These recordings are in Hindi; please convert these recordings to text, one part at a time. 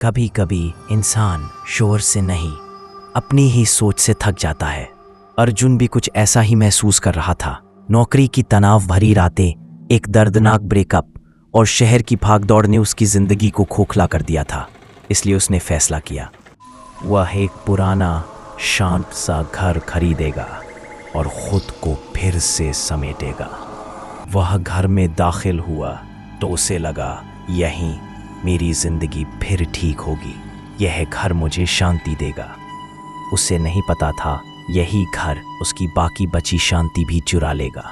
कभी कभी इंसान शोर से नहीं, अपनी ही सोच से थक जाता है। अर्जुन भी कुछ ऐसा ही महसूस कर रहा था। नौकरी की तनाव भरी रातें, एक दर्दनाक ब्रेकअप और शहर की भागदौड़ ने उसकी जिंदगी को खोखला कर दिया था। इसलिए उसने फैसला किया, वह एक पुराना शांत सा घर खरीदेगा और खुद को फिर से समेटेगा। वह घर में दाखिल हुआ तो उसे लगा, यहीं मेरी जिंदगी फिर ठीक होगी, यह घर मुझे शांति देगा। उसे नहीं पता था यही घर उसकी बाकी बची शांति भी चुरा लेगा।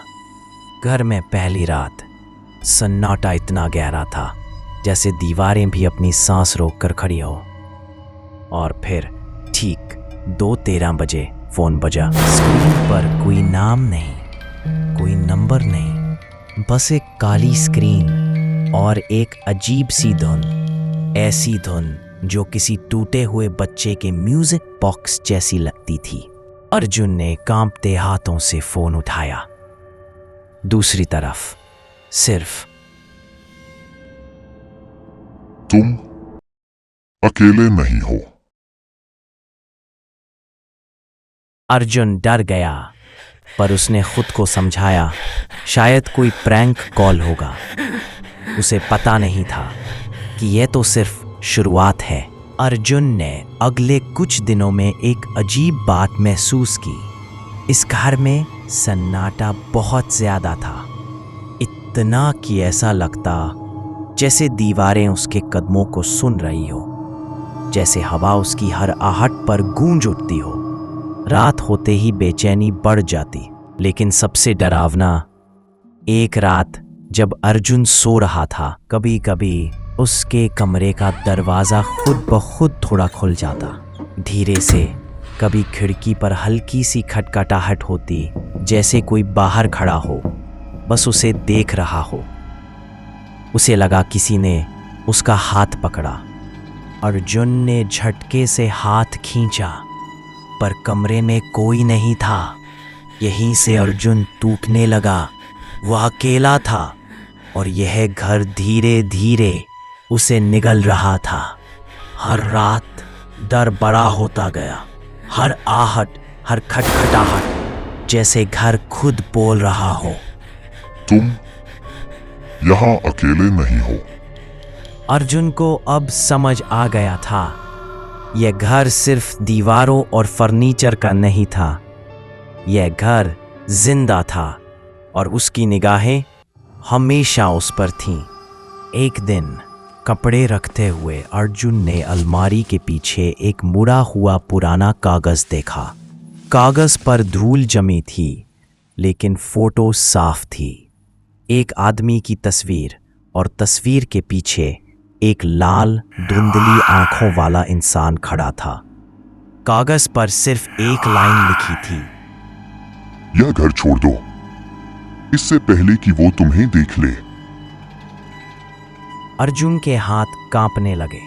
घर में पहली रात सन्नाटा इतना गहरा था जैसे दीवारें भी अपनी सांस रोककर खड़ी हो। और फिर ठीक 2:13 बजे फोन बजा। स्क्रीन पर कोई नाम नहीं, कोई नंबर नहीं, बस एक काली स्क्रीन और एक अजीब सी धुन, ऐसी धुन जो किसी टूटे हुए बच्चे के म्यूजिक बॉक्स जैसी लगती थी। अर्जुन ने कांपते हाथों से फोन उठाया। दूसरी तरफ सिर्फ तुम अकेले नहीं हो। अर्जुन डर गया, पर उसने खुद को समझाया शायद कोई प्रैंक कॉल होगा। उसे पता नहीं था कि यह तो सिर्फ शुरुआत है। अर्जुन ने अगले कुछ दिनों में एक अजीब बात महसूस की। इस घर में सन्नाटा बहुत ज्यादा था, इतना कि ऐसा लगता जैसे दीवारें उसके कदमों को सुन रही हो, जैसे हवा उसकी हर आहट पर गूंज उठती हो। रात होते ही बेचैनी बढ़ जाती, लेकिन सबसे डरावना एक रात जब अर्जुन सो रहा था, कभी कभी उसके कमरे का दरवाजा खुद ब खुद थोड़ा खुल जाता, धीरे से। कभी खिड़की पर हल्की सी खटखटाहट होती, जैसे कोई बाहर खड़ा हो, बस उसे देख रहा हो। उसे लगा किसी ने उसका हाथ पकड़ा। अर्जुन ने झटके से हाथ खींचा, पर कमरे में कोई नहीं था। यहीं से अर्जुन टूटने लगा। वह अकेला था और यह घर धीरे धीरे उसे निगल रहा था। हर रात डर बड़ा होता गया, हर आहट, हर खटखटाहट, जैसे घर खुद बोल रहा हो, तुम यहां अकेले नहीं हो। अर्जुन को अब समझ आ गया था, यह घर सिर्फ दीवारों और फर्नीचर का नहीं था, यह घर जिंदा था और उसकी निगाहें हमेशा उस पर थीं। एक दिन कपड़े रखते हुए अर्जुन ने अलमारी के पीछे एक मुड़ा हुआ पुराना कागज देखा। कागज पर धूल जमी थी, लेकिन फोटो साफ थी। एक आदमी की तस्वीर, और तस्वीर के पीछे एक लाल धुंधली आंखों वाला इंसान खड़ा था। कागज पर सिर्फ एक लाइन लिखी थी, यह घर छोड़ दो, इससे पहले कि वो तुम्हें देख ले। अर्जुन के हाथ कांपने लगे।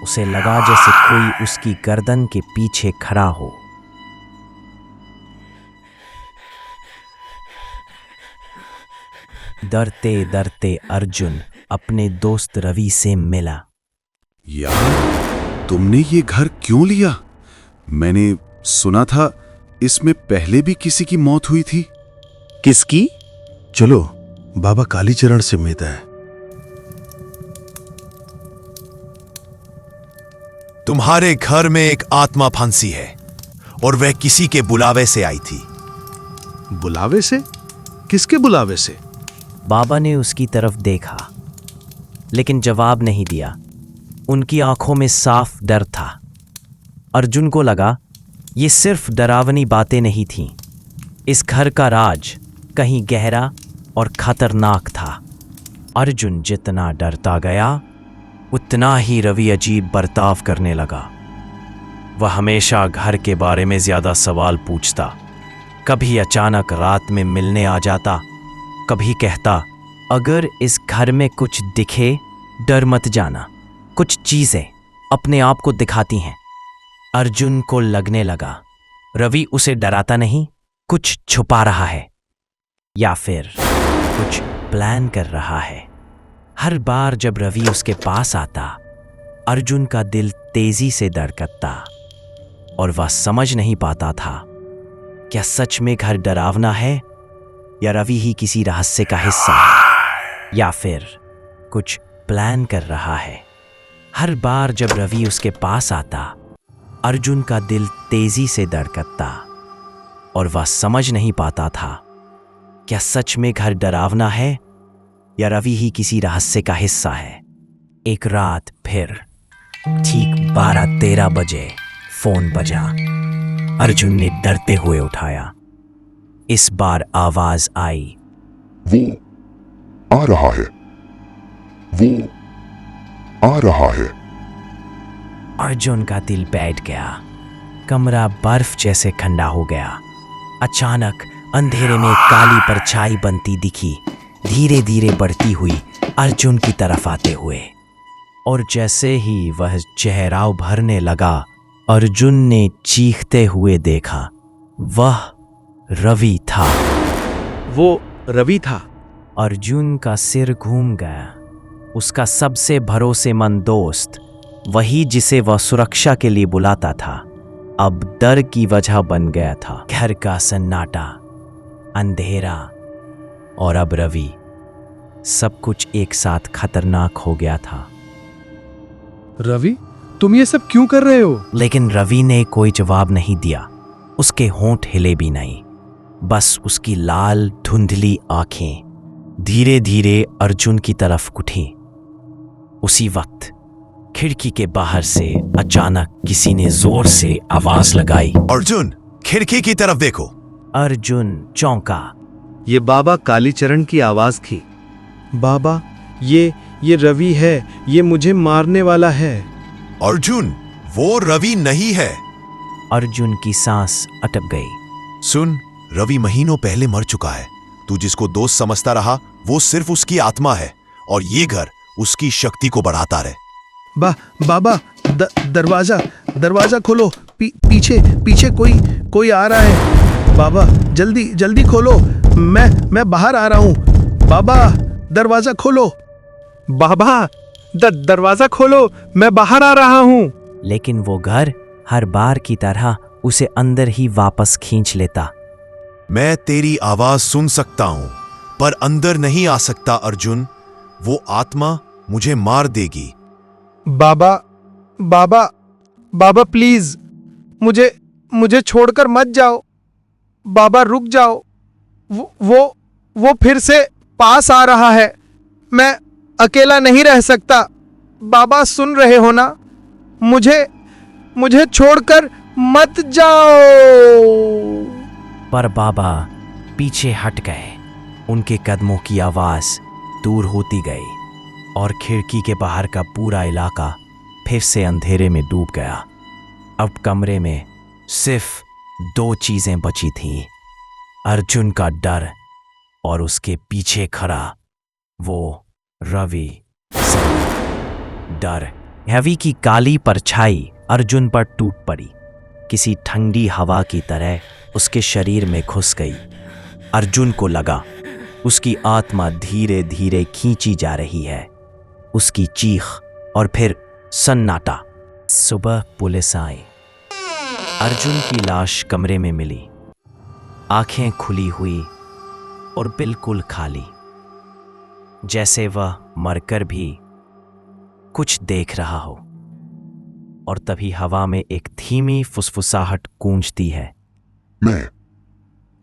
उसे लगा जैसे कोई उसकी गर्दन के पीछे खड़ा हो। डरते डरते अर्जुन अपने दोस्त रवि से मिला। यार, तुमने ये घर क्यों लिया? मैंने सुना था इसमें पहले भी किसी की मौत हुई थी। किसकी? चलो बाबा कालीचरण से मिलते हैं। तुम्हारे घर में एक आत्मा फंसी है और वह किसी के बुलावे से आई थी। बुलावे से? किसके बुलावे से? बाबा ने उसकी तरफ देखा, लेकिन जवाब नहीं दिया। उनकी आंखों में साफ डर था। अर्जुन को लगा ये सिर्फ डरावनी बातें नहीं थीं। इस घर का राज कहीं गहरा और खतरनाक था। अर्जुन जितना डरता गया, उतना ही रवि अजीब बर्ताव करने लगा। वह हमेशा घर के बारे में ज्यादा सवाल पूछता। कभी अचानक रात में मिलने आ जाता, कभी कहता, अगर इस घर में कुछ दिखे डर मत जाना, कुछ चीजें अपने आप को दिखाती हैं। अर्जुन को लगने लगा रवि उसे डराता नहीं, कुछ छुपा रहा है या फिर कुछ प्लान कर रहा है। हर बार जब रवि उसके पास आता, अर्जुन का दिल तेजी से धड़कता और वह समझ नहीं पाता था, क्या सच में घर डरावना है या रवि ही किसी रहस्य का हिस्सा है या फिर कुछ प्लान कर रहा है। हर बार जब रवि उसके पास आता, अर्जुन का दिल तेजी से धड़कता और वह समझ नहीं पाता था, क्या सच में घर डरावना है या रवि ही किसी रहस्य का हिस्सा है। एक रात फिर ठीक 12-13 बजे फोन बजा। अर्जुन ने डरते हुए उठाया। इस बार आवाज आई, वो आ रहा है, वो आ रहा है। अर्जुन का दिल बैठ गया। कमरा बर्फ जैसे ठंडा हो गया। अचानक अंधेरे में एक काली परछाई बनती दिखी, धीरे धीरे बढ़ती हुई अर्जुन की तरफ आते हुए। और जैसे ही वह चेहराव भरने लगा, अर्जुन ने चीखते हुए देखा, वह रवि था। वो रवि था। अर्जुन का सिर घूम गया। उसका सबसे भरोसेमंद दोस्त, वही जिसे वह सुरक्षा के लिए बुलाता था, अब डर की वजह बन गया था। घर का सन्नाटा, अंधेरा और अब रवि, सब कुछ एक साथ खतरनाक हो गया था। रवि, तुम ये सब क्यों कर रहे हो? लेकिन रवि ने कोई जवाब नहीं दिया। उसके होंठ हिले भी नहीं, बस उसकी लाल धुंधली आंखें धीरे धीरे अर्जुन की तरफ उठी। उसी वक्त खिड़की के बाहर से अचानक किसी ने जोर से आवाज लगाई, अर्जुन, खिड़की की तरफ देखो। अर्जुन चौंका। ये बाबा कालीचरण की आवाज थी। बाबा, ये रवि है, ये मुझे मारने वाला है। अर्जुन, वो रवि नहीं है। अर्जुन की सांस अटक गई। सुन, रवि महीनों पहले मर चुका है। तू जिसको दोस्त समझता रहा, वो सिर्फ उसकी आत्मा है और ये घर उसकी शक्ति को बढ़ाता रहे। बाबा, दरवाजा खोलो। पीछे कोई आ रहा है। बाबा, जल्दी खोलो। मैं बाहर आ रहा हूँ। बाबा, दरवाजा खोलो। बाबा, दरवाजा खोलो, मैं बाहर आ रहा हूँ। लेकिन वो घर हर बार की तरह उसे अंदर ही वापस खींच लेता। मैं तेरी आवाज सुन सकता हूं, पर अंदर नहीं आ सकता अर्जुन। वो आत्मा मुझे मार देगी। बाबा प्लीज, मुझे छोड़कर मत जाओ। बाबा रुक जाओ। वो फिर से पास आ रहा है। मैं अकेला नहीं रह सकता। बाबा सुन रहे हो ना? मुझे छोड़कर मत जाओ। पर बाबा पीछे हट गए। उनके कदमों की आवाज दूर होती गई और खिड़की के बाहर का पूरा इलाका फिर से अंधेरे में डूब गया। अब कमरे में सिर्फ 2 चीजें बची थीं, अर्जुन का डर और उसके पीछे खड़ा वो रवि। डर। रवि की काली परछाई अर्जुन पर टूट पड़ी, किसी ठंडी हवा की तरह उसके शरीर में घुस गई। अर्जुन को लगा उसकी आत्मा धीरे धीरे खींची जा रही है। उसकी चीख और फिर सन्नाटा। सुबह पुलिस आई। अर्जुन की लाश कमरे में मिली, आंखें खुली हुई और बिल्कुल खाली, जैसे वह मरकर भी कुछ देख रहा हो। और तभी हवा में एक धीमी फुसफुसाहट गूंजती है। मैं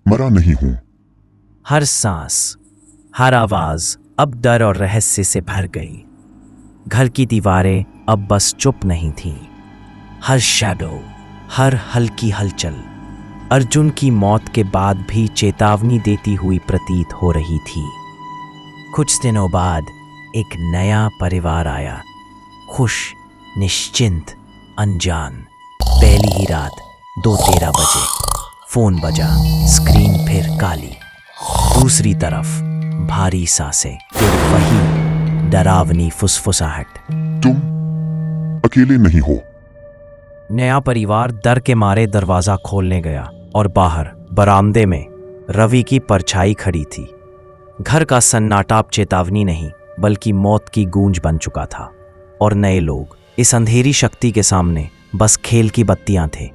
मरा नहीं हूं। हर सांस, हर आवाज अब डर और रहस्य से भर गई। घर की दीवारें अब बस चुप नहीं थीं। हर शैडो, हर हल्की हलचल अर्जुन की मौत के बाद भी चेतावनी देती हुई प्रतीत हो रही थी। कुछ दिनों बाद एक नया परिवार आया, खुश, निश्चिंत, अनजान। पहली ही रात 2:13 बजे फोन बजा, स्क्रीन फिर काली। दूसरी तरफ भारी सांसें, फिर वही डरावनी फुसफुसाहट। तुम अकेले नहीं हो। नया परिवार डर के मारे दरवाजा खोलने गया और बाहर बरामदे में रवि की परछाई खड़ी थी। घर का सन्नाटा अब चेतावनी नहीं बल्कि मौत की गूंज बन चुका था और नए लोग इस अंधेरी शक्ति के सामने बस खेल की बत्तियां थे।